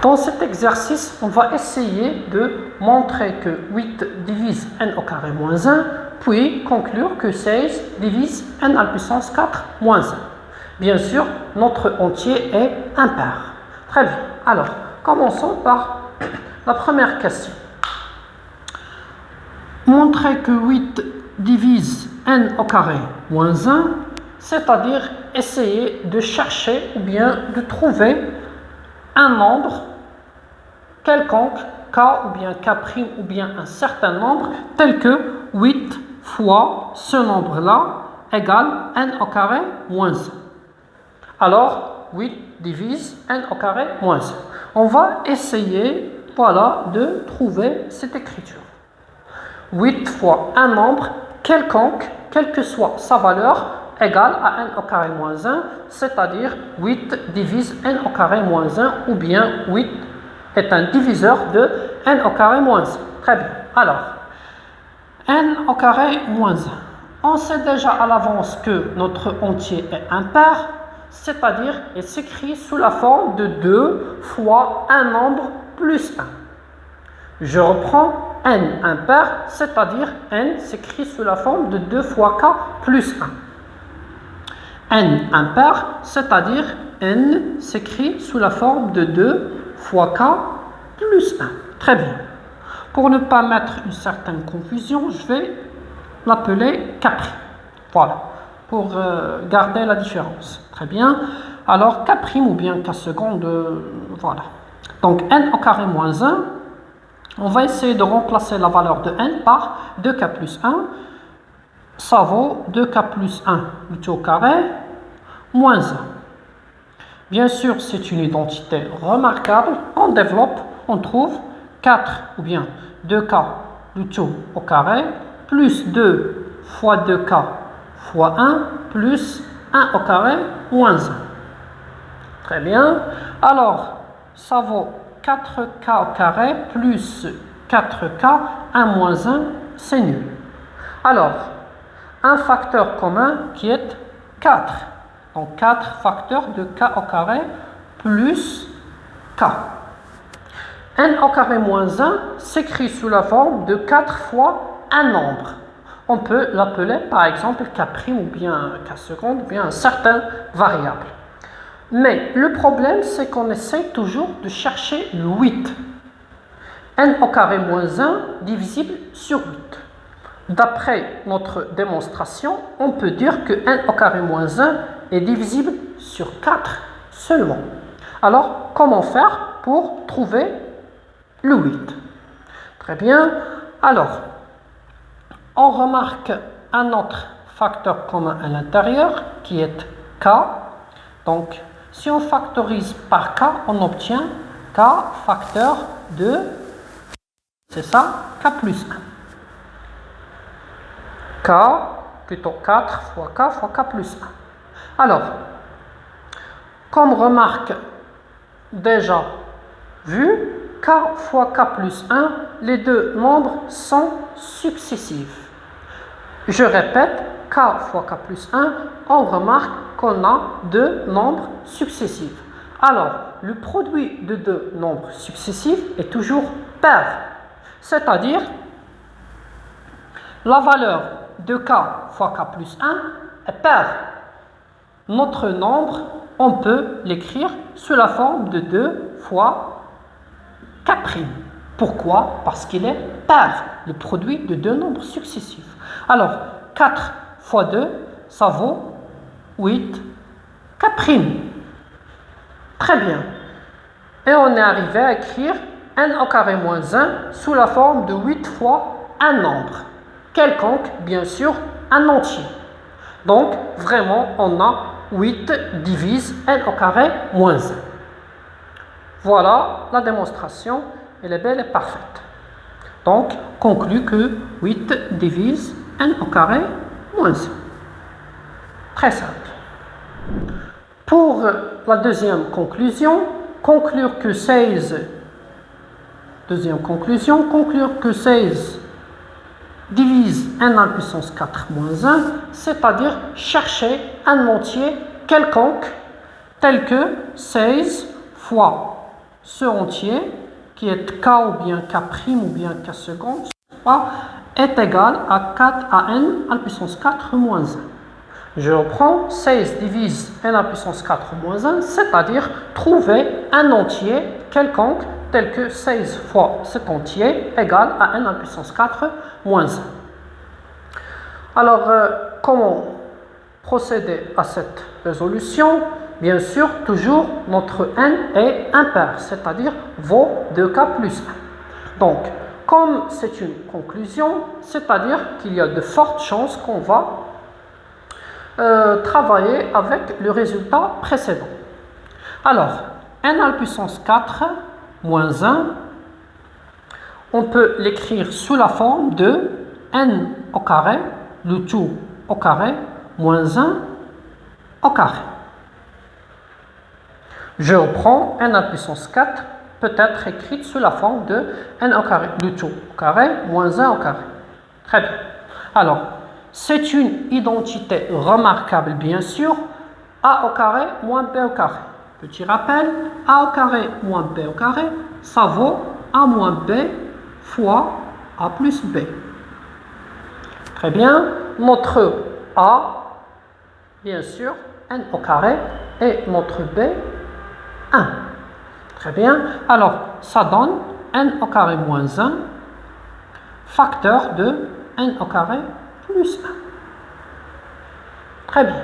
Dans cet exercice, on va essayer de montrer que 8 divise n au carré moins 1, puis conclure que 16 divise n à la puissance 4 moins 1. Bien sûr, notre entier est impair. Très bien. Alors, commençons par la première question. Montrer que 8 divise n au carré moins 1, c'est-à-dire essayer de chercher ou bien de trouver un nombre quelconque, k ou bien k' ou bien un certain nombre, tel que 8 fois ce nombre-là égale n au carré moins 1. Alors, 8 divise n au carré moins 1. On va essayer, voilà, de trouver cette écriture. 8 fois un nombre quelconque, quelle que soit sa valeur, égale à n au carré moins 1, c'est-à-dire 8 divise n au carré moins 1, ou bien 8 est un diviseur de n au carré moins 1. Très bien. Alors, n au carré moins 1. On sait déjà à l'avance que notre entier est impair, c'est-à-dire il s'écrit sous la forme de 2 fois un nombre plus 1. Je reprends n impair, c'est-à-dire n s'écrit sous la forme de 2 fois k plus 1. N impair, c'est-à-dire n s'écrit sous la forme de 2 fois k plus 1. Très bien. Pour ne pas mettre une certaine confusion, je vais l'appeler k'. Voilà, pour garder la différence. Très bien. Alors k' ou bien k seconde, voilà. Donc n au carré moins 1, on va essayer de remplacer la valeur de n par 2k plus 1. Ça vaut 2k plus 1, le tout au carré, moins 1. Bien sûr, c'est une identité remarquable. On développe, on trouve 4 ou bien 2k, le tout au carré, plus 2 fois 2k fois 1, plus 1 au carré, moins 1. Très bien. Alors, ça vaut 4k au carré plus 4k, 1 moins 1, c'est nul. Alors, un facteur commun qui est 4. Donc 4 facteurs de k au carré plus k. n au carré moins 1 s'écrit sous la forme de 4 fois un nombre. On peut l'appeler par exemple k' ou bien k seconde ou bien un certain variable. Mais le problème, c'est qu'on essaie toujours de chercher le 8. n au carré moins 1 divisible sur 8. D'après notre démonstration, on peut dire que n au carré moins 1 est divisible sur 4 seulement. Alors, comment faire pour trouver le 8? Très bien. Alors, on remarque un autre facteur commun à l'intérieur qui est k. Donc, si on factorise par k, on obtient k facteur de, c'est ça, k plus 1. K, plutôt 4 fois k plus 1. Alors, comme remarque déjà vue, k fois k plus 1, les deux nombres sont successifs. Je répète, k fois k plus 1, on remarque qu'on a deux nombres successifs. Alors, le produit de deux nombres successifs est toujours pair, c'est-à-dire la valeur de k fois k plus 1 est pair. Notre nombre, on peut l'écrire sous la forme de 2 fois k'. Pourquoi? Parce qu'il est pair, le produit de deux nombres successifs. Alors, 4 fois 2, ça vaut 8 k'. Très bien. Et on est arrivé à écrire n au carré moins 1 sous la forme de 8 fois un nombre. Quelconque, bien sûr, un entier. Donc, vraiment, on a 8 divise n au carré moins 1. Voilà la démonstration, elle est belle et parfaite. Donc, conclut que 8 divise n au carré moins 1. Très simple. Pour la deuxième conclusion, conclure que 16 divise n à la puissance 4 moins 1, c'est-à-dire chercher un entier quelconque tel que 16 fois ce entier, qui est k ou bien k' ou bien k seconde, est égal à 4 à n à la puissance 4 moins 1. Je reprends 16 divise n à la puissance 4 moins 1, c'est-à-dire trouver un entier quelconque tel que 16 fois cet entier égale à n à la puissance 4 moins 1. Alors, comment procéder à cette résolution? Bien sûr, toujours notre n est impair, c'est-à-dire vaut 2k plus 1. Donc, comme c'est une conclusion, c'est-à-dire qu'il y a de fortes chances qu'on va travailler avec le résultat précédent. Alors, n à la puissance 4 moins 1, on peut l'écrire sous la forme de n au carré, le tout au carré, moins 1 au carré. Je reprends n à la puissance 4 peut être écrite sous la forme de n au carré, le tout au carré, moins 1 au carré. Très bien. Alors, c'est une identité remarquable, bien sûr. A au carré moins B au carré. Petit rappel, A au carré moins B au carré, ça vaut A moins B fois A plus B. Très bien. Notre A, bien sûr, n au carré, et notre B, 1. Très bien. Alors, ça donne n au carré moins 1, facteur de n au carré plus 1. Très bien.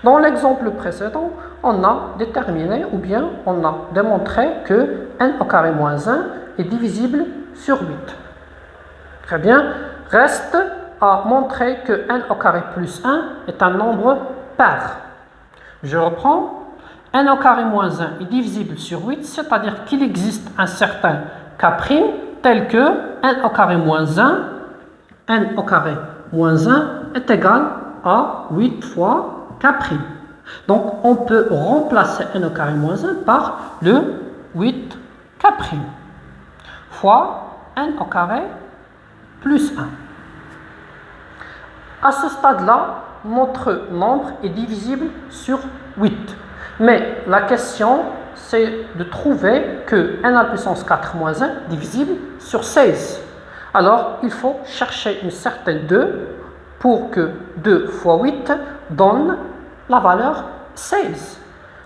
Dans l'exemple précédent, on a déterminé ou bien on a démontré que n au carré moins 1 est divisible sur 8. Très bien. Reste à montrer que n au carré plus 1 est un nombre pair. Je reprends. n au carré moins 1 est divisible sur 8, c'est-à-dire qu'il existe un certain k' tel que n au carré moins 1, n au carré moins 1 est égal à 8 fois k'. Donc, on peut remplacer n au carré moins 1 par le 8k' fois n au carré plus 1. À ce stade-là, notre nombre est divisible sur 8. Mais la question, c'est de trouver que n à la puissance 4 moins 1 est divisible sur 16. Alors, il faut chercher une certaine 2 pour que 2 fois 8 donne la valeur 16.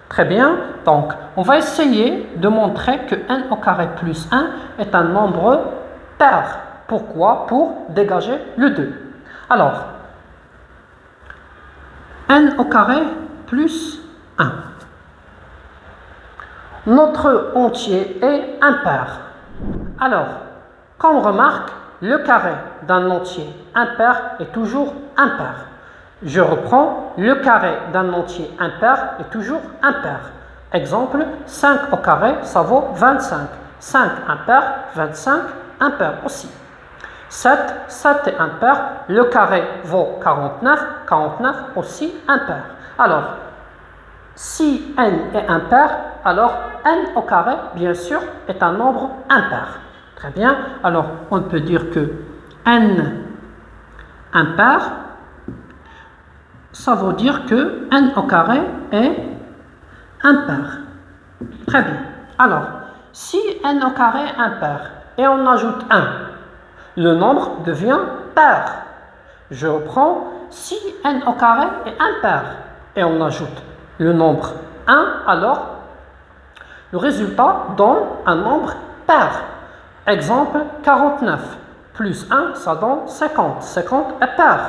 Très bien. Donc, on va essayer de montrer que n au carré plus 1 est un nombre pair. Pourquoi? Pour dégager le 2. Alors, n au carré plus 1. Notre entier est impair. Alors, comme remarque, le carré d'un entier impair est toujours impair. Je reprends, le carré d'un entier impair est toujours impair. Exemple, 5 au carré, ça vaut 25. 5 impair, 25 impair aussi. 7 est impair, le carré vaut 49, 49 aussi impair. Alors, si n est impair, alors n au carré, bien sûr, est un nombre impair. Très bien. Alors, on peut dire que n impair, ça veut dire que n au carré est impair. Très bien. Alors, si n au carré est impair et on ajoute 1, le nombre devient pair. Je reprends, si n au carré est impair et on ajoute le nombre 1, alors le résultat donne un nombre pair. Exemple, 49 plus 1, ça donne 50. 50 est pair.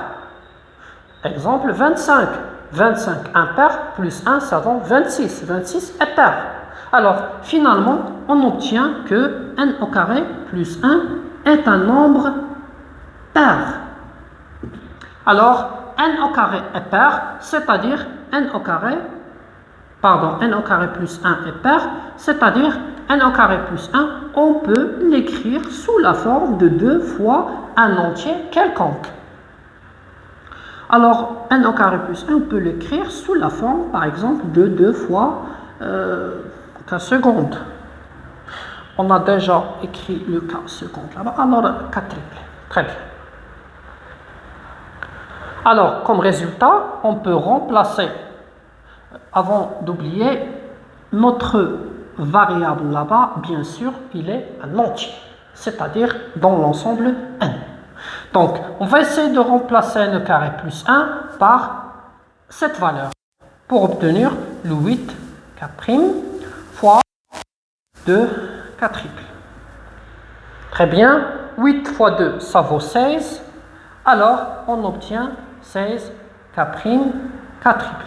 Exemple, 25. 25 impair plus 1, ça donne 26. 26 est pair. Alors, finalement, on obtient que n au carré plus 1 est un nombre pair. Alors, n au carré est pair, c'est-à-dire n au carré plus 1 est pair, c'est-à-dire n au carré plus 1, on peut l'écrire sous la forme de 2 fois un entier quelconque. Alors, n au carré plus 1, on peut l'écrire sous la forme, par exemple, de 2 fois k seconde. On a déjà écrit le k seconde là-bas, alors k triple. Très bien. Alors, comme résultat, on peut remplacer, avant d'oublier, notre variable là-bas, bien sûr, il est un entier, c'est-à-dire dans l'ensemble n. Donc, on va essayer de remplacer n carré plus 1 par cette valeur pour obtenir le 8 k' fois 2 k triple. Très bien, 8 fois 2, ça vaut 16. Alors, on obtient 16 k' k triple.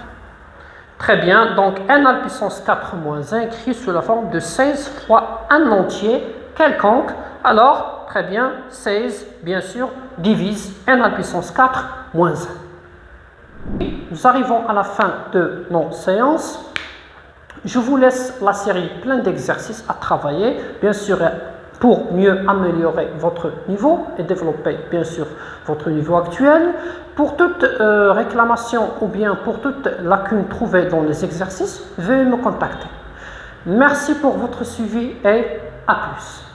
Très bien, donc n à la puissance 4 moins 1 écrit sous la forme de 16 fois un entier quelconque. Alors, très bien, 16, bien sûr, divise n à la puissance 4 moins 1. Nous arrivons à la fin de nos séances. Je vous laisse la série plein d'exercices à travailler, bien sûr, pour mieux améliorer votre niveau et développer, bien sûr, votre niveau actuel. Pour toute réclamation ou bien pour toute lacune trouvée dans les exercices, veuillez me contacter. Merci pour votre suivi et à plus.